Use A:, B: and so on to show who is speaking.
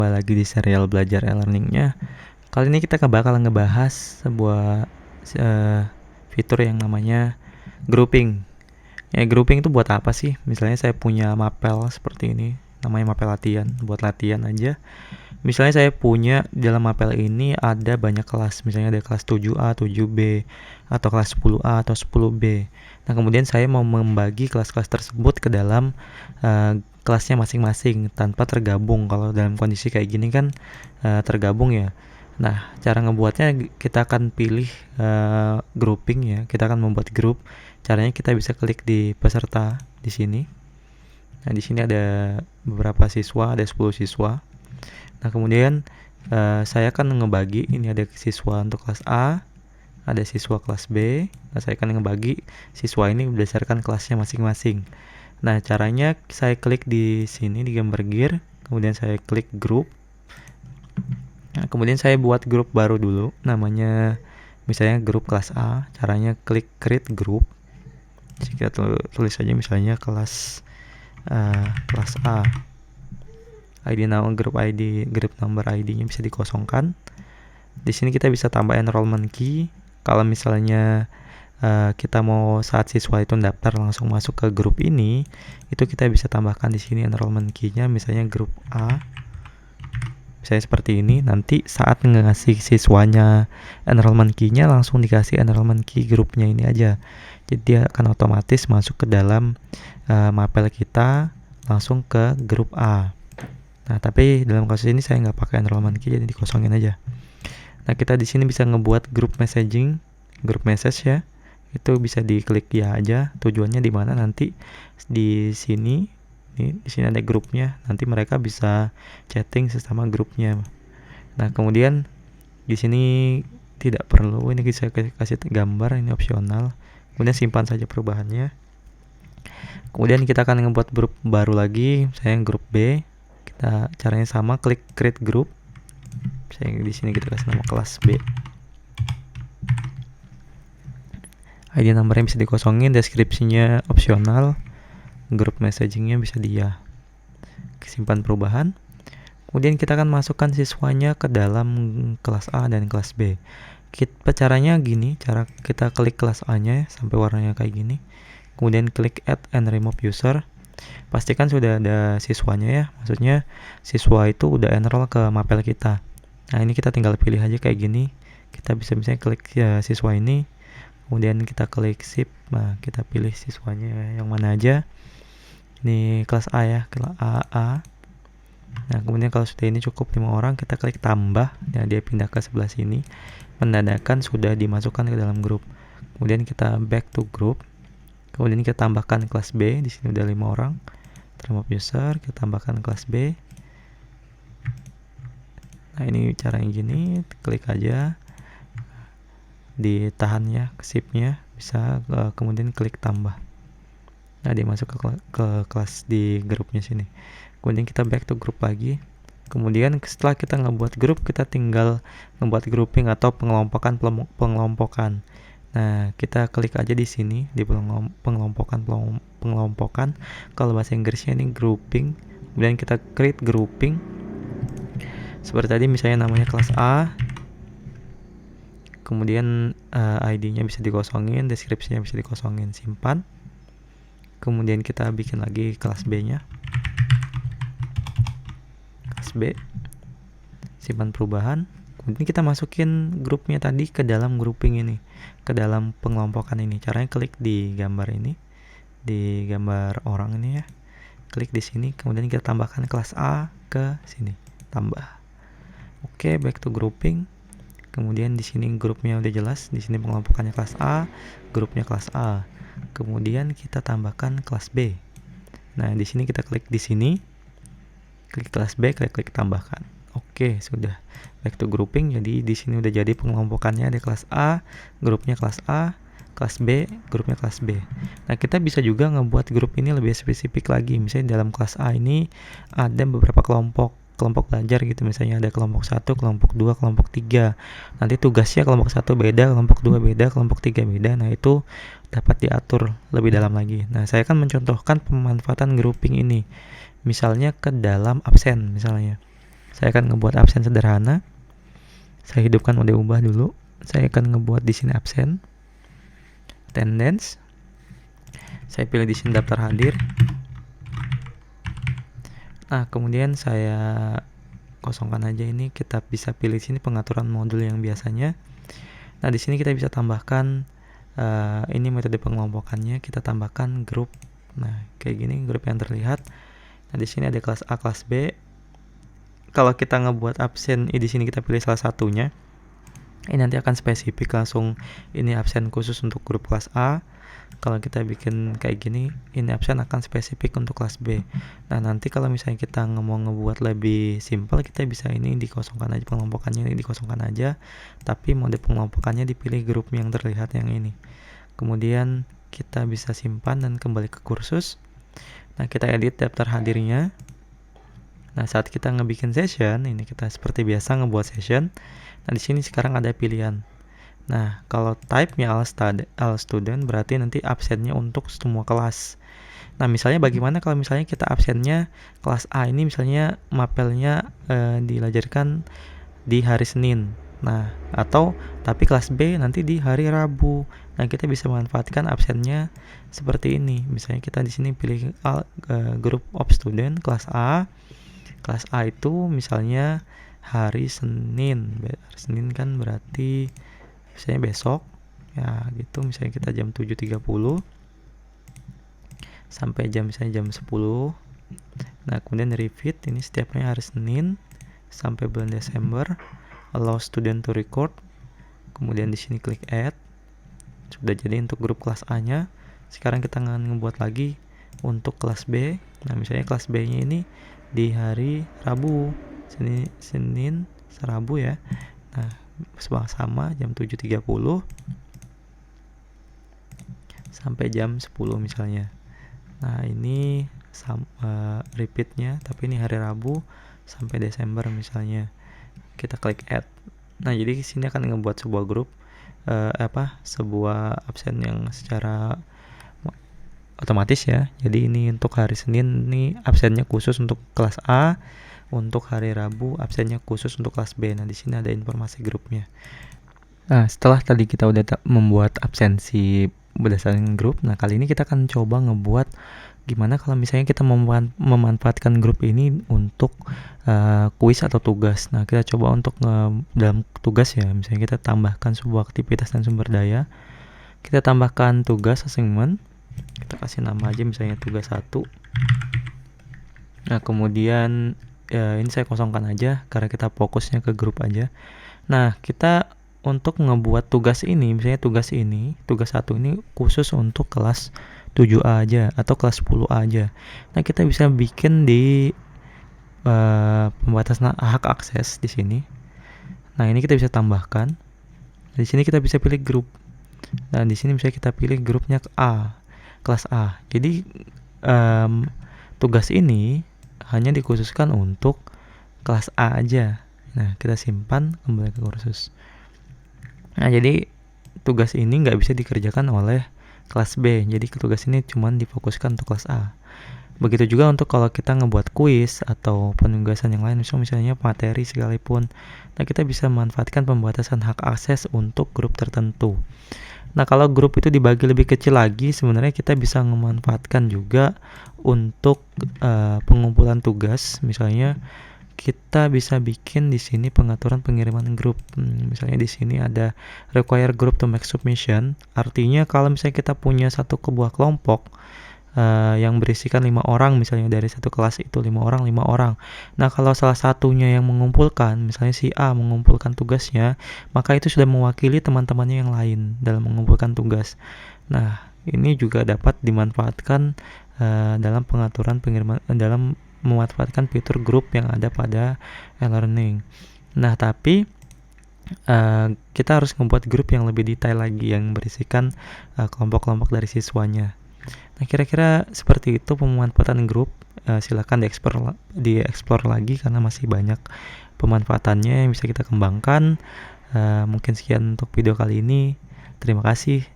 A: Kembali lagi di serial belajar e-learningnya. Kali ini kita bakal ngebahas sebuah fitur yang namanya grouping. Grouping itu buat apa sih? Misalnya saya punya mapel seperti ini, namanya mapel latihan, buat latihan aja. Misalnya saya punya dalam mapel ini ada banyak kelas, misalnya ada kelas 7A, 7B, atau kelas 10A atau 10B. Nah, kemudian saya mau membagi kelas-kelas tersebut ke dalam kelasnya masing-masing tanpa tergabung. Kalau dalam kondisi kayak gini kan tergabung ya. Nah, cara ngebuatnya kita akan pilih grouping ya. Kita akan membuat grup. Caranya kita bisa klik di peserta di sini. Nah, di sini ada beberapa siswa, ada 10 siswa. Nah, kemudian saya akan ngebagi, ini ada siswa untuk kelas A, ada siswa kelas B. Nah, saya akan ngebagi siswa ini berdasarkan kelasnya masing-masing. Nah, caranya saya klik di sini di gambar gear, kemudian saya klik grup. Nah, kemudian saya buat grup baru dulu, namanya misalnya grup kelas A. Caranya klik create group. Jadi kita tulis saja misalnya kelas A. ID nama grup number ID-nya bisa dikosongkan. Di sini kita bisa tambah enrollment key. Kalau misalnya kita mau saat siswa itu daftar langsung masuk ke grup ini, itu kita bisa tambahkan di sini enrollment key-nya, misalnya grup A. Misalnya seperti ini. Nanti saat ngasih siswanya enrollment key-nya, langsung dikasih enrollment key grupnya ini aja. Jadi dia akan otomatis masuk ke dalam mapel kita langsung ke grup A. Nah, tapi dalam kasus ini saya nggak pakai enrollment key, jadi dikosongin aja. Nah, kita di sini bisa ngebuat grup messaging, grup message ya. Itu bisa diklik ya aja. Tujuannya di mana nanti di sini, di sini ada grupnya. Nanti mereka bisa chatting sesama grupnya. Nah, kemudian di sini tidak perlu, ini saya kasih gambar, ini opsional. Kemudian simpan saja perubahannya. Kemudian kita akan ngebuat grup baru lagi, saya grup B. Caranya sama, klik create group. Saya di sini kita kasih nama kelas B. ID numbernya bisa dikosongin, deskripsinya opsional, grup messagingnya bisa dia. Simpan perubahan. Kemudian kita akan masukkan siswanya ke dalam kelas A dan kelas B. Caranya gini, cara kita klik kelas A-nya sampai warnanya kayak gini. Kemudian klik add and remove user. Pastikan sudah ada siswanya ya, maksudnya siswa itu udah enroll ke mapel kita. Nah, ini kita tinggal pilih aja kayak gini. Kita bisa misalnya klik siswa ini, kemudian kita klik shift. Nah, kita pilih siswanya yang mana aja. Ini kelas A ya, kelas A. Nah, kemudian kalau sudah ini cukup 5 orang, kita klik tambah. Nah, dia pindah ke sebelah sini. Menandakan sudah dimasukkan ke dalam grup. Kemudian kita back to group. Kemudian kita tambahkan kelas B. Di sini udah 5 orang. Remove user, kita tambahkan kelas B. Nah, ini caranya gini, klik aja, ditahan ya, shift-nya bisa, kemudian klik tambah. Nah, dia masuk ke kelas di grupnya sini. Kemudian kita back to group lagi. Kemudian setelah kita ngebuat grup, kita tinggal ngebuat grouping atau pengelompokan. Nah, kita klik aja di sini di pengelompokan. Kalau bahasa Inggrisnya ini grouping. Kemudian kita create grouping. Seperti tadi misalnya namanya kelas A. Kemudian ID-nya bisa dikosongin, deskripsinya bisa dikosongin, simpan. Kemudian kita bikin lagi kelas B-nya. Kelas B. Simpan perubahan. Kemudian kita masukin grupnya tadi ke dalam grouping ini, ke dalam pengelompokan ini. Caranya klik di gambar ini, di gambar orang ini ya. Klik di sini, kemudian kita tambahkan kelas A ke sini, tambah. Oke, back to grouping. Kemudian di sini grupnya udah jelas, di sini pengelompokannya kelas A, grupnya kelas A. Kemudian kita tambahkan kelas B. Nah, di sini kita klik di sini, klik kelas B, klik tambahkan. Oke, sudah back to grouping. Jadi di sini udah jadi pengelompokannya, ada kelas A, grupnya kelas A, kelas B, grupnya kelas B. Nah, kita bisa juga ngebuat grup ini lebih spesifik lagi. Misalnya dalam kelas A ini ada beberapa kelompok belajar gitu. Misalnya ada kelompok 1, kelompok 2, kelompok 3. Nanti tugasnya kelompok 1 beda, kelompok 2 beda, kelompok 3 beda. Nah, itu dapat diatur lebih dalam lagi. Nah, saya akan mencontohkan pemanfaatan grouping ini. Misalnya ke dalam absen misalnya. Saya akan ngebuat absen sederhana. Saya hidupkan mode ubah dulu. Saya akan ngebuat di sini absen, attendance. Saya pilih di sini daftar hadir. Nah, kemudian saya kosongkan aja ini. Kita bisa pilih sini pengaturan modul yang biasanya. Nah, di sini kita bisa tambahkan ini metode pengelompokannya. Kita tambahkan grup. Nah, kayak gini grup yang terlihat. Nah, di sini ada kelas A, kelas B. Kalau kita ngebuat absen, di sini kita pilih salah satunya. Ini nanti akan spesifik langsung ini absen khusus untuk grup kelas A. Kalau kita bikin kayak gini, ini absen akan spesifik untuk kelas B. Nah, nanti kalau misalnya kita mau ngebuat lebih simpel, kita bisa ini dikosongkan aja, pengelompokannya ini dikosongkan aja, tapi mode pengelompokannya dipilih grup yang terlihat yang ini. Kemudian kita bisa simpan dan kembali ke kursus. Nah, kita edit daftar hadirnya. Nah, saat kita ngebikin session, ini kita seperti biasa ngebuat session. Nah, di sini sekarang ada pilihan. Nah, kalau type-nya all student berarti nanti absennya untuk semua kelas. Nah, misalnya bagaimana kalau misalnya kita absennya kelas A ini misalnya mapelnya dilajarkan di hari Senin. Nah, atau tapi kelas B nanti di hari Rabu. Nah, kita bisa memanfaatkan absennya seperti ini. Misalnya kita di sini pilih group of student kelas A. Kelas A itu misalnya hari Senin. Hari Senin kan berarti misalnya besok. Ya, gitu. Misalnya kita jam 7.30 sampai misalnya jam 10. Nah, kemudian repeat ini setiapnya hari Senin sampai bulan Desember. Allow student to record. Kemudian di sini klik add. Sudah jadi untuk grup kelas A-nya. Sekarang kita akan ngebuat lagi untuk kelas B. Nah, misalnya kelas B-nya ini di hari Rabu, Senin, Rabu ya. Nah, sama jam 7.30 sampai jam 10 misalnya. Nah, ini repeatnya, tapi ini hari Rabu sampai Desember misalnya. Kita klik add. Nah, jadi sini akan ngebuat sebuah grup sebuah absen yang secara otomatis ya. Jadi ini untuk hari Senin ini absennya khusus untuk kelas A, untuk hari Rabu absennya khusus untuk kelas B. Nah, di sini ada informasi grupnya. Nah, setelah tadi kita udah membuat absensi berdasarkan grup, nah kali ini kita akan coba ngebuat gimana kalau misalnya kita memanfaatkan grup ini untuk kuis atau tugas. Nah, kita coba untuk dalam tugas ya, misalnya kita tambahkan sebuah aktivitas dan sumber daya. Kita tambahkan tugas assignment. Kita kasih nama aja misalnya tugas 1. Nah, kemudian ini saya kosongkan aja karena kita fokusnya ke grup aja. Nah, kita untuk ngebuat tugas ini, misalnya tugas 1 ini khusus untuk kelas 7A aja atau kelas 10A aja. Nah, kita bisa bikin di pembatasan hak akses di sini. Nah, ini kita bisa tambahkan. Di sini kita bisa pilih grup. Nah, di sini misalnya kita pilih grupnya A, kelas A. Jadi tugas ini hanya dikhususkan untuk kelas A aja. Nah, kita simpan, kembali ke kursus. Nah, jadi tugas ini nggak bisa dikerjakan oleh kelas B. Jadi tugas ini cuma difokuskan untuk kelas A. Begitu juga untuk kalau kita ngebuat kuis atau penugasan yang lain, misalnya materi sekalipun. Nah, kita bisa memanfaatkan pembatasan hak akses untuk grup tertentu. Nah, kalau grup itu dibagi lebih kecil lagi, sebenarnya kita bisa memanfaatkan juga untuk pengumpulan tugas. Misalnya kita bisa bikin di sini pengaturan pengiriman grup. Misalnya di sini ada require group to make submission. Artinya kalau misalnya kita punya satu buah kelompok yang berisikan 5 orang, misalnya dari satu kelas itu 5 orang. Nah, kalau salah satunya yang mengumpulkan, misalnya si A mengumpulkan tugasnya, maka itu sudah mewakili teman-temannya yang lain dalam mengumpulkan tugas. Nah, ini juga dapat dimanfaatkan dalam pengaturan pengiriman, dalam memanfaatkan fitur grup yang ada pada e-learning. Nah, tapi kita harus membuat grup yang lebih detail lagi, yang berisikan kelompok-kelompok dari siswanya. Nah, kira-kira seperti itu pemanfaatan grup. Silakan dieksplor lagi karena masih banyak pemanfaatannya yang bisa kita kembangkan. Mungkin sekian untuk video kali ini. Terima kasih.